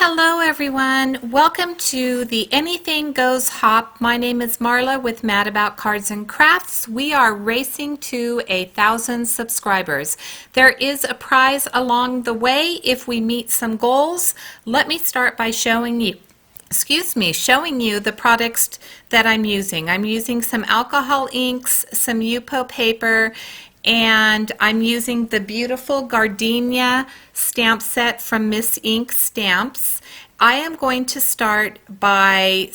Hello everyone, welcome to the Anything Goes Hop. My name is Marla with Mad About Cards and Crafts. We are racing to 1,000 subscribers. There is a prize along the way if we meet some goals. Let me start by showing you the products that I'm using. I'm using some alcohol inks, some Yupo paper, and I'm using the beautiful Gardenia stamp set from Misti Stamps. I am going to start by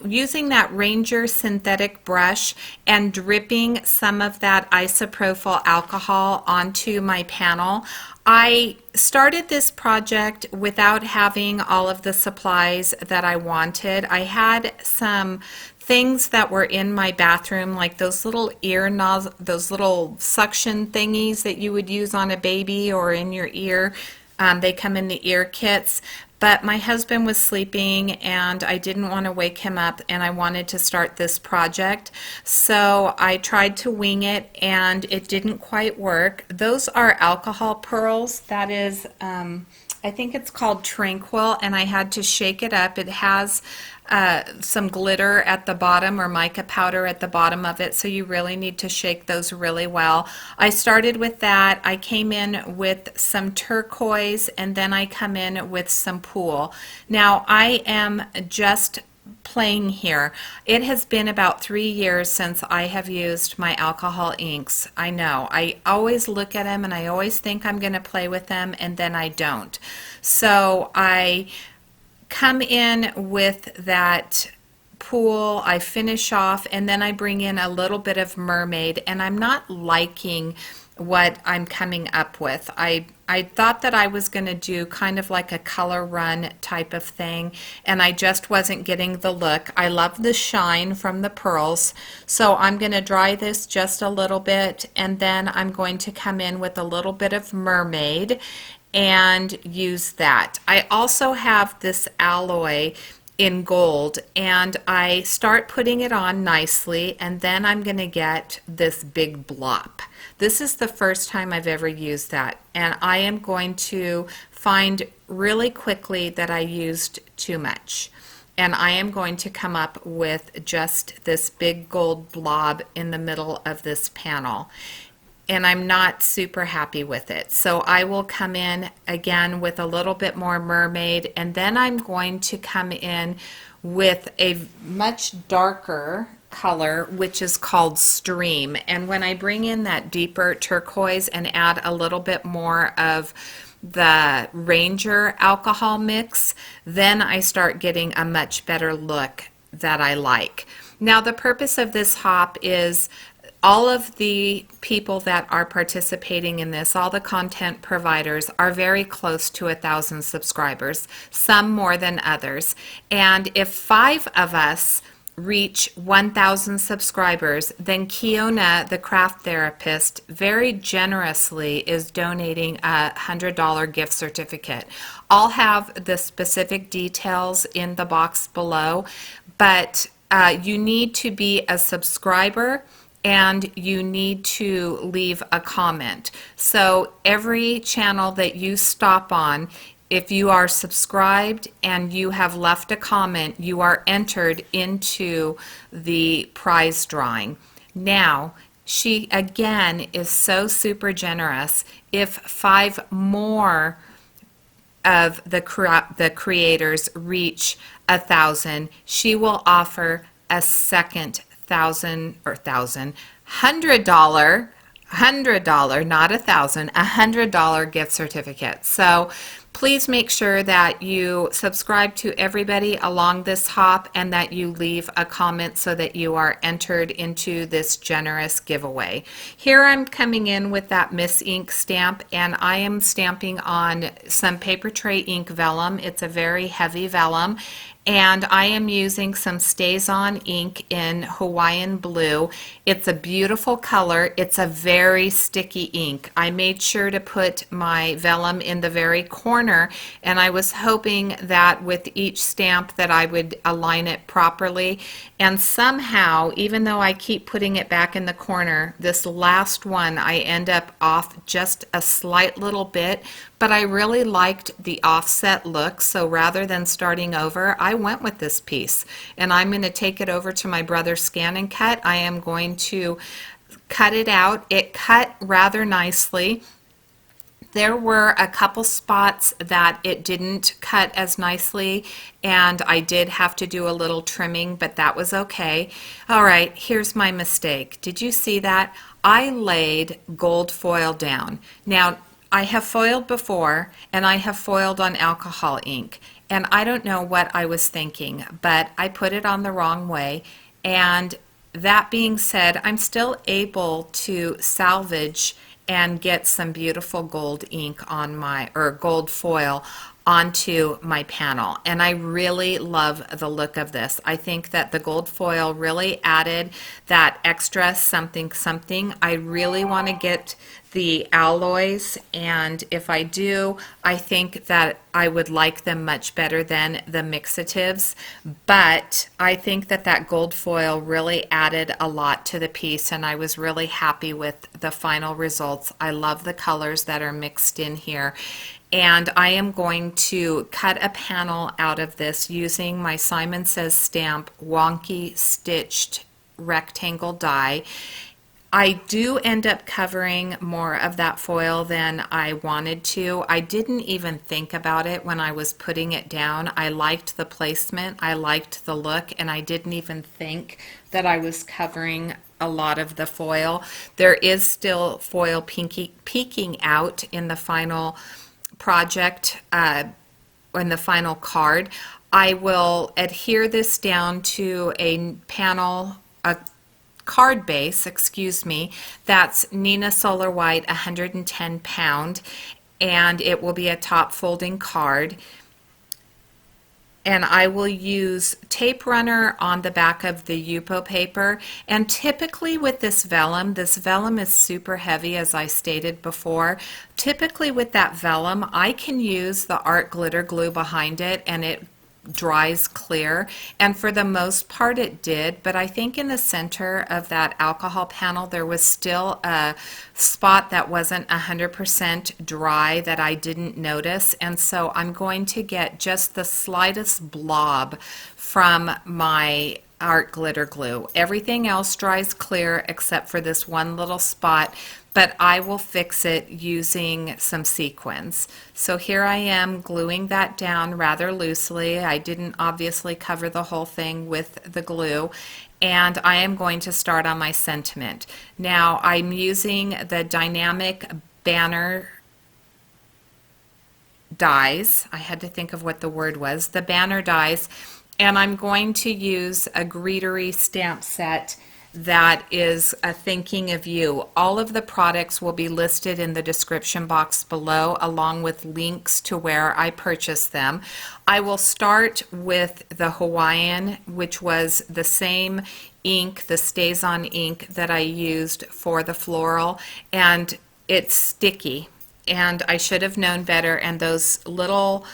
using that Ranger synthetic brush and dripping some of that isopropyl alcohol onto my panel. I started this project without having all of the supplies that I wanted. I had some things that were in my bathroom, like those little those little suction thingies that you would use on a baby or in your ear. They come in the ear kits. But my husband was sleeping and I didn't want to wake him up, and I wanted to start this project. So I tried to wing it and it didn't quite work. Those are alcohol pearls. That is, I think it's called Tranquil, and I had to shake it up. It has some glitter at the bottom, or mica powder at the bottom of it, so you really need to shake those really well. I started with that. I came in with some turquoise, and then I come in with some pool. Now I am just playing here. It has been about 3 years since I have used my alcohol inks. I know. I always look at them and I always think I'm going to play with them, and then I don't. So I come in with that pool, I finish off, and then I bring in a little bit of mermaid, and I'm not liking what I'm coming up with. I thought that I was going to do kind of like a color run type of thing, and I just wasn't getting the look. I love the shine from the pearls, so I'm going to dry this just a little bit, and then I'm going to come in with a little bit of mermaid and use that. I also have this alloy in gold, and I start putting it on nicely, and then I'm going to get this big blop. This is the first time I've ever used that, and I am going to find really quickly that I used too much, and I am going to come up with just this big gold blob in the middle of this panel, and I'm not super happy with it. So I will come in again with a little bit more mermaid, and then I'm going to come in with a much darker color, which is called Stream. And when I bring in that deeper turquoise and add a little bit more of the Ranger alcohol mix, then I start getting a much better look that I like. Now the purpose of this hop is all of the people that are participating in this, all the content providers, are very close to 1,000 subscribers, some more than others. And if 5 of us reach 1,000 subscribers, then Kiona, the craft therapist, very generously is donating a $100 gift certificate. I'll have the specific details in the box below, but you need to be a subscriber and you need to leave a comment. So every channel that you stop on, if you are subscribed and you have left a comment, you are entered into the prize drawing. Now, she again is so super generous. If 5 more of the creators reach 1,000, she will offer a second $100, not 1,000, $100 gift certificate. So please make sure that you subscribe to everybody along this hop and that you leave a comment so that you are entered into this generous giveaway. Here I'm coming in with that Miss Ink stamp, and I am stamping on some paper tray ink vellum. It's a very heavy vellum, and I am using some Stays-On ink in Hawaiian blue. It's a beautiful color. It's a very sticky ink. I made sure to put my vellum in the very corner corner, and I was hoping that with each stamp that I would align it properly. And somehow, even though I keep putting it back in the corner, this last one I end up off just a slight little bit, but I really liked the offset look, so rather than starting over, I went with this piece. And I'm going to take it over to my brother's Scan and Cut. I am going to cut it out. It cut rather nicely. There were a couple spots that it didn't cut as nicely, and I did have to do a little trimming, but that was okay. All right, here's my mistake. Did you see that? I laid gold foil down. Now, I have foiled before, and I have foiled on alcohol ink, and I don't know what I was thinking, but I put it on the wrong way. And that being said, I'm still able to salvage and get some beautiful gold ink on my, or gold foil onto my panel. And I really love the look of this. I think that the gold foil really added that extra something something. I really want to get the alloys, and if I do, I think that I would like them much better than the mixatives, but I think that that gold foil really added a lot to the piece, and I was really happy with the final results. I love the colors that are mixed in here. And I am going to cut a panel out of this using my Simon Says Stamp Wonky stitched rectangle die. I do end up covering more of that foil than I wanted to. I didn't even think about it when I was putting it down. I liked the placement, I liked the look, and I didn't even think that I was covering a lot of the foil. There is still foil peeking out in the final project, in the final card. I will adhere this down to a panel, a card base, excuse me, that's Nina Solar White 110 pound, and it will be a top folding card. And I will use tape runner on the back of the Yupo paper. And typically with this vellum is super heavy, as I stated before. Typically with that vellum, I can use the art glitter glue behind it and it dries clear, and for the most part it did, but I think in the center of that alcohol panel there was still a spot that wasn't 100% dry that I didn't notice, and so I'm going to get just the slightest blob from my art glitter glue. Everything else dries clear except for this one little spot, but I will fix it using some sequins. So here I am gluing that down rather loosely. I didn't obviously cover the whole thing with the glue, and I am going to start on my sentiment. Now I'm using the dynamic banner dies. I had to think of what the word was. The banner dies, and I'm going to use a Greetery stamp set that is a Thinking of You. All of the products will be listed in the description box below, along with links to where I purchased them. I will start with the Hawaiian, which was the same ink, the StazOn ink that I used for the floral, and it's sticky, and I should have known better, and those little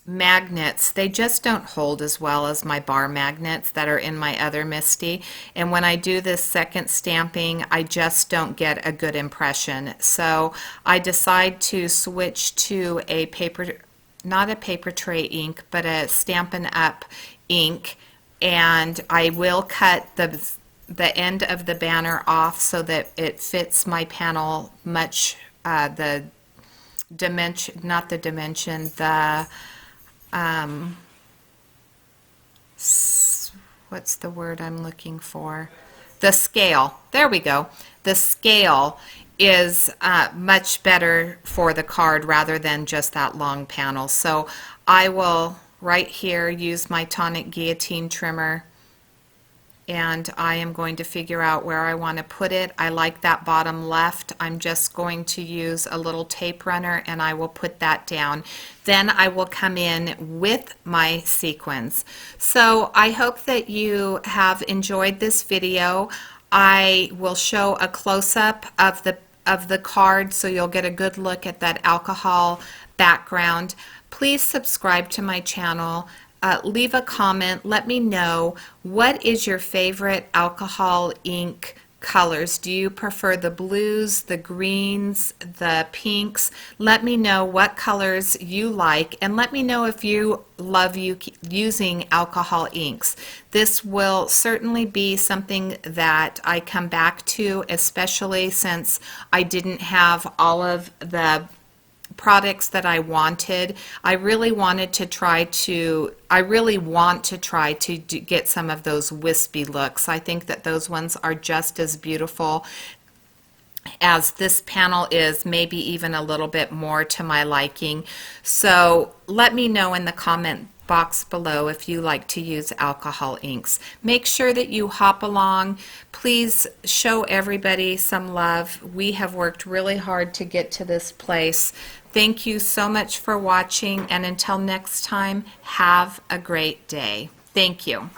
magnets, they just don't hold as well as my bar magnets that are in my other Misti, and when I do this second stamping I just don't get a good impression. So I decide to switch to a paper, not a paper tray ink, but a Stampin' Up ink, and I will cut the end of the banner off so that it fits my panel much, the dimension, not the dimension, the what's the word I'm looking for? The scale. There we go. The scale is much better for the card rather than just that long panel. So I will right here use my tonic guillotine trimmer, and I am going to figure out where I want to put it. I like that bottom left. I'm just going to use a little tape runner and I will put that down. Then I will come in with my sequins. So I hope that you have enjoyed this video. I will show a close-up of the card so you'll get a good look at that alcohol background. Please subscribe to my channel. Leave a comment. Let me know, what is your favorite alcohol ink colors? Do you prefer the blues, the greens, the pinks? Let me know what colors you like, and let me know if you love using alcohol inks. This will certainly be something that I come back to, especially since I didn't have all of the products that I wanted. I really want to try to get some of those wispy looks. I think that those ones are just as beautiful as this panel is, maybe even a little bit more to my liking. So let me know in the comment box below if you like to use alcohol inks. Make sure that you hop along. Please show everybody some love. We have worked really hard to get to this place. Thank you so much for watching, and until next time, have a great day. Thank you.